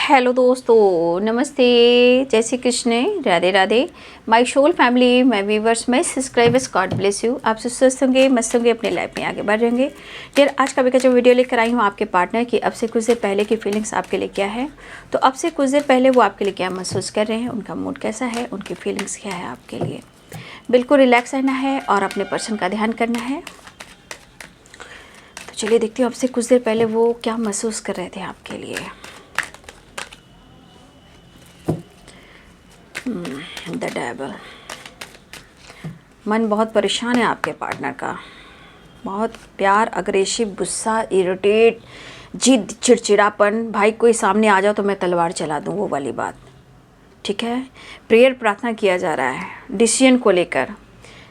Hello दोस्तों, नमस्ते, जय Shri Krishna, Radhe Radhe. My soul family, my viewers, my subscribers, god bless you. आप सब स्वस्थ होंगे, मस्त होंगे, अपने लाइफ में आगे बढ़ रहेंगे। यार आज का जो वीडियो लेकर आई हूँ आपके पार्टनर की अब से कुछ देर पहले की फीलिंग्स आपके लिए क्या है, तो अब से कुछ देर पहले वो आपके लिए क्या महसूस कर रहे हैं, उनका मूड कैसा है, उनकी फीलिंग्स क्या है आपके लिए। बिल्कुल रिलैक्स रहना है और अपने पर्सन का ध्यान करना है। तो चलिए देखती हूँ अब से कुछ देर पहले वो क्या महसूस कर रहे थे आपके लिए। The devil. मन बहुत परेशान है आपके पार्टनर का, बहुत प्यार, अग्रेसिव, गुस्सा, इरिटेट, जिद, चिड़चिड़ापन। भाई कोई सामने आ जाओ तो मैं तलवार चला दूँ, वो वाली बात। ठीक है, प्रेयर प्रार्थना किया जा रहा है डिसीजन को लेकर।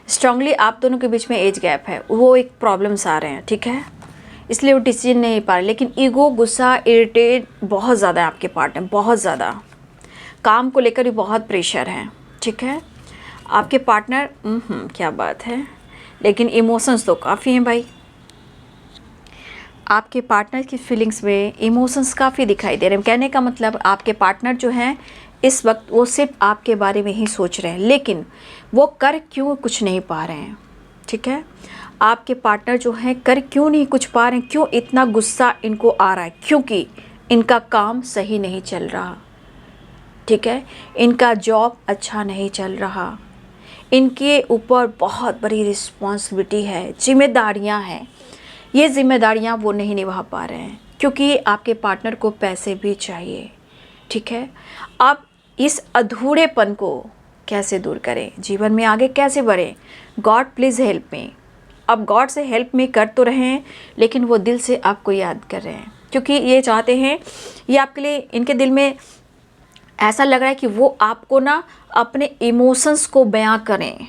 स्ट्रांगली आप दोनों के बीच में एज गैप है, वो एक प्रॉब्लम्स आ रहे हैं। ठीक है, इसलिए वो डिसीजन नहीं पा रहे। लेकिन ईगो, गुस्सा, इरिटेट बहुत ज़्यादा है आपके पार्टनर, बहुत ज़्यादा। काम को लेकर भी बहुत प्रेशर है। ठीक है, आपके पार्टनर क्या बात है। लेकिन इमोशंस तो काफ़ी हैं भाई, आपके पार्टनर की फीलिंग्स में इमोशंस काफ़ी दिखाई दे रहे हैं। कहने का मतलब आपके पार्टनर जो हैं इस वक्त वो सिर्फ आपके बारे में ही सोच रहे हैं, लेकिन वो कर क्यों कुछ नहीं पा रहे हैं। ठीक है, आपके पार्टनर जो हैं कर क्यों नहीं कुछ पा रहे हैं, क्यों इतना गुस्सा इनको आ रहा है, क्योंकि इनका काम सही नहीं चल रहा। ठीक है, इनका जॉब अच्छा नहीं चल रहा, इनके ऊपर बहुत बड़ी रिस्पॉन्सिबिलिटी है, जिम्मेदारियां हैं। ये जिम्मेदारियां वो नहीं निभा पा रहे हैं क्योंकि आपके पार्टनर को पैसे भी चाहिए। ठीक है, आप इस अधूरेपन को कैसे दूर करें, जीवन में आगे कैसे बढ़ें। God please help me. अब गॉड से हेल्प मी कर तो रहे हैं, लेकिन वो दिल से आपको याद कर रहे हैं क्योंकि ये चाहते हैं, ये आपके लिए, इनके दिल में ऐसा लग रहा है कि वो आपको ना अपने इमोशंस को बयां करें।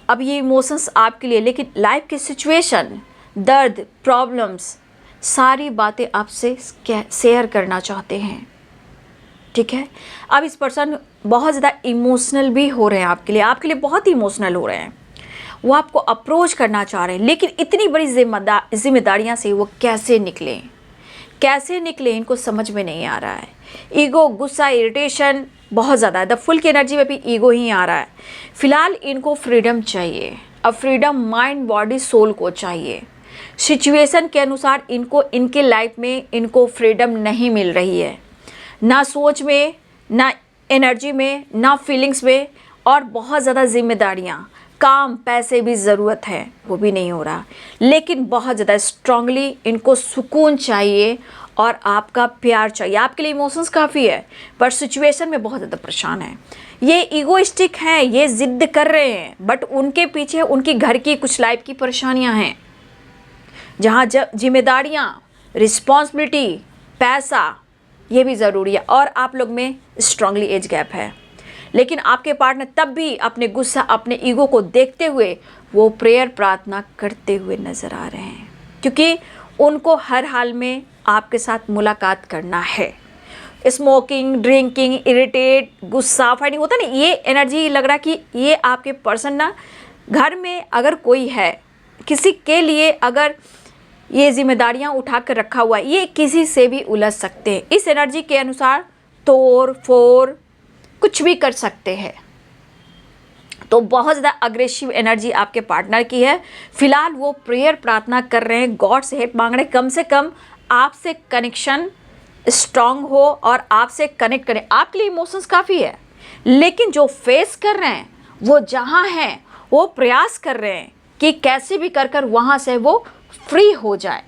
अब ये इमोशंस आपके लिए, लेकिन लाइफ की सिचुएशन, दर्द, प्रॉब्लम्स, सारी बातें आपसे शेयर करना चाहते हैं। ठीक है, अब इस पर्सन बहुत ज़्यादा इमोशनल भी हो रहे हैं आपके लिए बहुत इमोशनल हो रहे हैं। वो आपको अप्रोच करना चाह रहे हैं, लेकिन इतनी बड़ी जिम्मेदारियाँ से वो कैसे निकले इनको समझ में नहीं आ रहा है। ईगो, गुस्सा, इरिटेशन बहुत ज़्यादा है। द फुल की एनर्जी में भी ईगो ही आ रहा है। फिलहाल इनको फ्रीडम चाहिए। अब फ्रीडम माइंड, बॉडी, सोल को चाहिए। सिचुएशन के अनुसार इनको, इनके लाइफ में इनको फ्रीडम नहीं मिल रही है, ना सोच में, ना एनर्जी में, ना फीलिंग्स में, और बहुत ज़्यादा जिम्मेदारियाँ, काम, पैसे भी ज़रूरत है, वो भी नहीं हो रहा। लेकिन बहुत ज़्यादा स्ट्रांगली इनको सुकून चाहिए और आपका प्यार चाहिए। आपके लिए इमोशंस काफ़ी है पर सिचुएशन में बहुत ज़्यादा परेशान है। ये ईगोइस्टिक हैं, ये ज़िद्द कर रहे हैं, बट उनके पीछे उनकी घर की कुछ लाइफ की परेशानियां हैं, जहाँ जिम्मेदारियाँ, रिस्पॉन्सिबिलिटी, पैसा, ये भी ज़रूरी है। और आप लोग में स्ट्रांगली एज गैप है। लेकिन आपके पार्टनर तब भी अपने गुस्सा, अपने ईगो को देखते हुए वो प्रेयर प्रार्थना करते हुए नज़र आ रहे हैं, क्योंकि उनको हर हाल में आपके साथ मुलाकात करना है। स्मोकिंग, ड्रिंकिंग, इरिटेट, गुस्सा, फाइटिंग होता है ना, ये एनर्जी लग रहा कि ये आपके पर्सन ना, घर में अगर कोई है, किसी के लिए अगर ये जिम्मेदारियां उठा कर रखा हुआ है, ये किसी से भी उलझ सकते हैं। इस एनर्जी के अनुसार तोड़ फोड़ कुछ भी कर सकते हैं। तो बहुत ज़्यादा अग्रेसिव एनर्जी आपके पार्टनर की है। फिलहाल वो प्रेयर प्रार्थना कर रहे हैं, गॉड से हेल्प मांग रहे हैं, कम से कम आपसे कनेक्शन स्ट्रांग हो और आपसे कनेक्ट करें। आपके लिए इमोशंस काफ़ी है, लेकिन जो फेस कर रहे हैं, वो जहाँ हैं वो प्रयास कर रहे हैं कि कैसे भी कर कर वहाँ से वो फ्री हो जाए।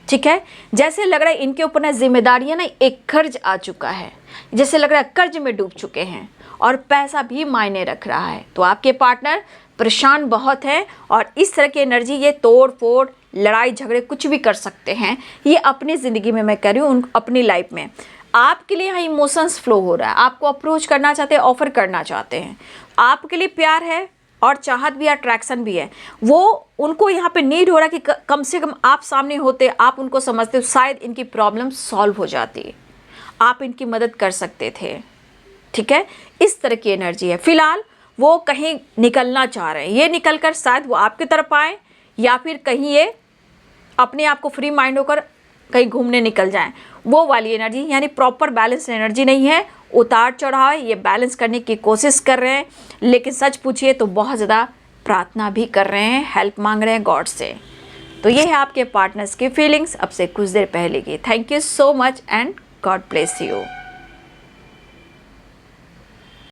ठीक है, जैसे लग रहा है इनके ऊपर ना जिम्मेदारियां ना, एक कर्ज आ चुका है, जैसे लग रहा है कर्ज में डूब चुके हैं और पैसा भी मायने रख रहा है। तो आपके पार्टनर परेशान बहुत है और इस तरह की एनर्जी, ये तोड़ फोड़, लड़ाई झगड़े कुछ भी कर सकते हैं। ये अपनी ज़िंदगी में, मैं कह रही हूँ अपनी लाइफ में, आपके लिए यहाँ इमोशंस फ्लो हो रहा है, आपको अप्रोच करना चाहते हैं, ऑफर करना चाहते हैं, आपके लिए प्यार है और चाहत भी, अट्रैक्शन भी है। वो उनको यहाँ पे नीड हो रहा है कि कम से कम आप सामने होते, आप उनको समझते, शायद इनकी प्रॉब्लम सॉल्व हो जाती, आप इनकी मदद कर सकते थे। ठीक है, इस तरह की एनर्जी है। फिलहाल वो कहीं निकलना चाह रहे हैं, ये निकल कर शायद वो आपकी तरफ आए, या फिर कहीं ये अपने आप को फ्री माइंड होकर कहीं घूमने निकल जाएं। वो वाली एनर्जी, यानी प्रॉपर बैलेंस एनर्जी नहीं है, उतार चढ़ाव है। ये बैलेंस करने की कोशिश कर रहे हैं, लेकिन सच पूछिए तो बहुत ज़्यादा प्रार्थना भी कर रहे हैं, हेल्प मांग रहे हैं गॉड से। तो ये है आपके पार्टनर्स की फीलिंग्स अब से कुछ देर पहले की। Thank you so much and God bless you.